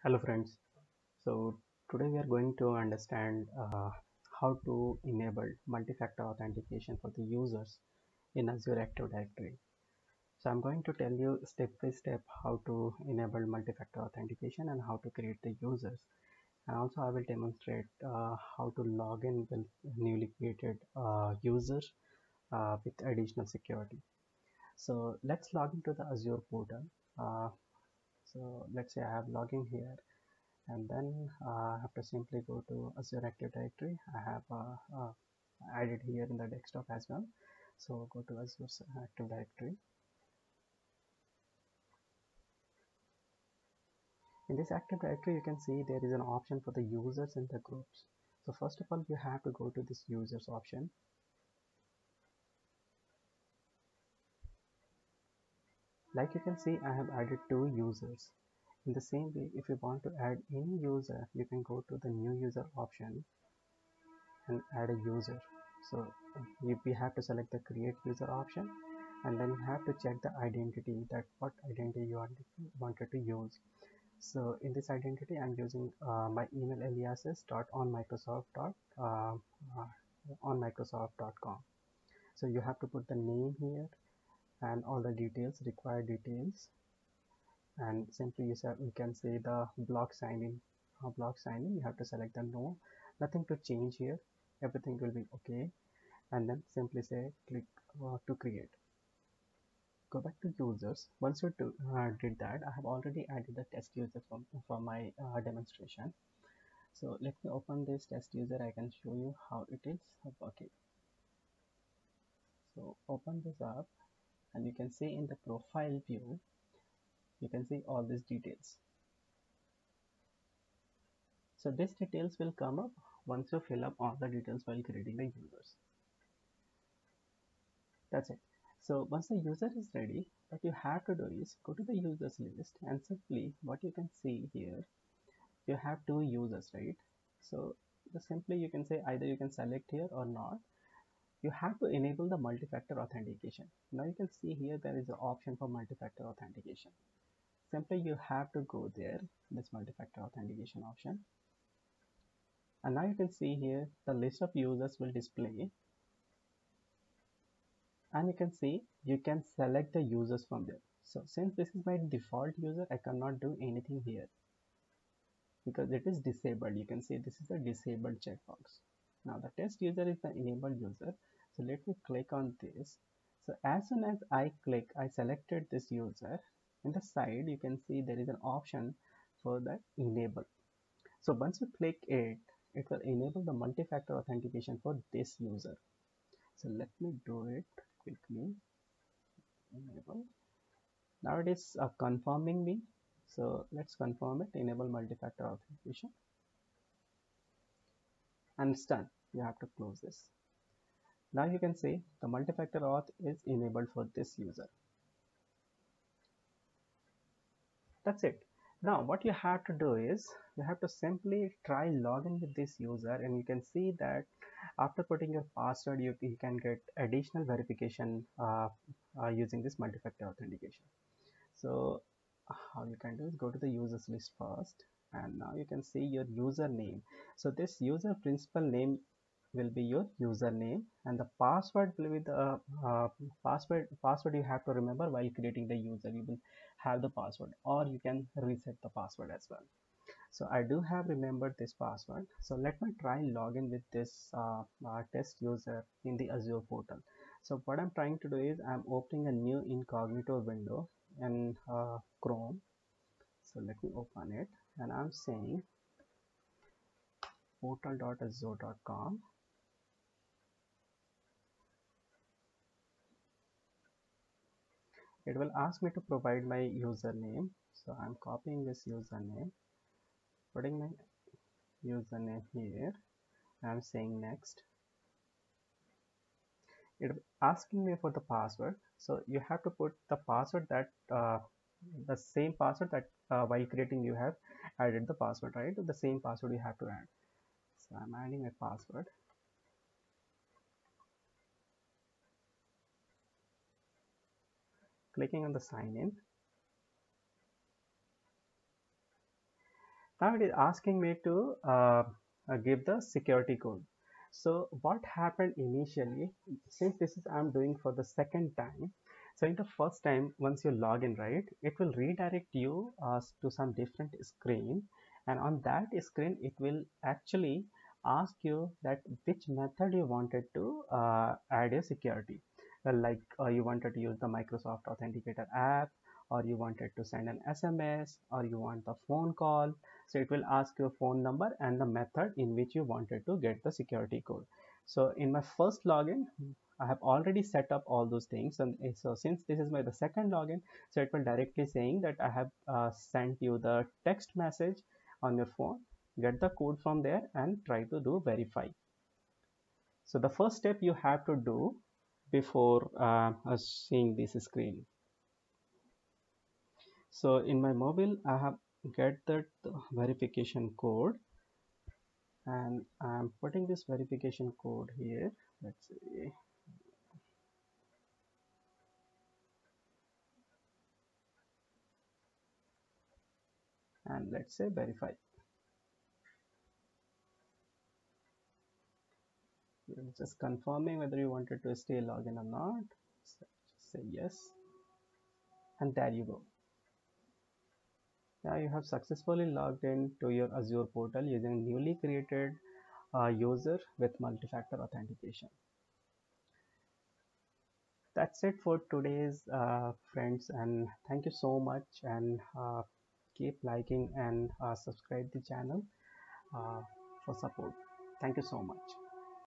Hello friends. So today we are going to understand how to enable multi-factor authentication for the users in Azure Active Directory. So I'm going to tell you step by step how to enable multi-factor authentication and how to create the users. And also I will demonstrate how to log in with newly created users with additional security. So let's log into the Azure portal. Uh, so let's say I have login here, and then I have to simply go to Azure Active Directory. I have added here in the desktop as well. So go to Azure Active Directory. In this Active Directory, you can see there is an option for the users and the groups. So first of all, you have to go to this users option. Like you can see, I have added two users. In the same way, if you want to add any user, you can go to the new user option and add a user. So we have to select the create user option, and then you have to check the identity, that what identity you wanted to use. So in this identity I'm using my email aliases dot on microsoft dot on microsoft.com. So you have to put the name here and all the details, required details, and simply you can say the block sign in. Block sign in, you have to select the no, nothing to change here, everything will be okay, and then simply say click to create. Go back to users. Once you did that, I have already added the test user for my demonstration. So let me open this test user. I can show you how it is working. So open this up, and you can see in the profile view, you can see all these details. So these details will come up once you fill up all the details while creating the users. That's it. So once the user is ready, what you have to do is go to the users list, and simply what you can see here, you have two users, right? So just simply you can say either you can select here or not. You have to enable the multi-factor authentication. Now you can see here there is an option for multi-factor authentication. Simply you have to go there, this multi-factor authentication option, and now you can see here the list of users will display, and you can see you can select the users from there. So since this is my default user, I cannot do anything here because it is disabled. You can see this is a disabled checkbox. Now the test user is the enabled user. So let me click on this. So as soon as I click, I selected this user. In the side, you can see there is an option for the enable. So once you click it, it will enable the multi-factor authentication for this user. So let me do it quickly. Enable. Now it is confirming me. So let's confirm it. Enable multi-factor authentication, and it's done. You have to close this. Now you can see the multi-factor auth is enabled for this user. That's it. Now what you have to do is you have to simply try login with this user, and you can see that after putting your password, you can get additional verification using this multi-factor authentication. So how you can do is go to the users list first, and now you can see your username. So this user principal name will be your username, and the password will be the password you have to remember while creating the user. You will have the password, or you can reset the password as well. So I do have remembered this password. So let me try login with this test user in the Azure portal. So what I'm trying to do is I'm opening a new incognito window in Chrome. So let me open it, and I'm saying portal.azure.com. It will ask me to provide my username. So I'm copying this username, putting my username here. I'm saying next. It asking me for the password. So you have to put the password that the same password that while creating you have added the password, right? The same password you have to add. So I'm adding my password, clicking on the sign in. Now it is asking me to give the security code. So what happened initially, since this is I'm doing for the second time, so in the first time once you log in, right, it will redirect you to some different screen, and on that screen it will actually ask you that which method you wanted to add your security. Like you wanted to use the Microsoft Authenticator app, or you wanted to send an SMS, or you want the phone call. So it will ask your phone number and the method in which you wanted to get the security code. So in my first login, I have already set up all those things, and so since this is my the second login, so it will directly saying that I have sent you the text message on your phone, get the code from there and try to do verify. So the first step you have to do before seeing this screen. So in my mobile I have get that verification code, and I'm putting this verification code here. Let's see, and let's say verify. You're just confirming whether you wanted to stay login or not. So just say yes, and there you go. Now you have successfully logged in to your Azure portal using newly created user with multi-factor authentication. That's it for today's friends, and thank you so much, and keep liking and subscribe the channel for support. Thank you so much.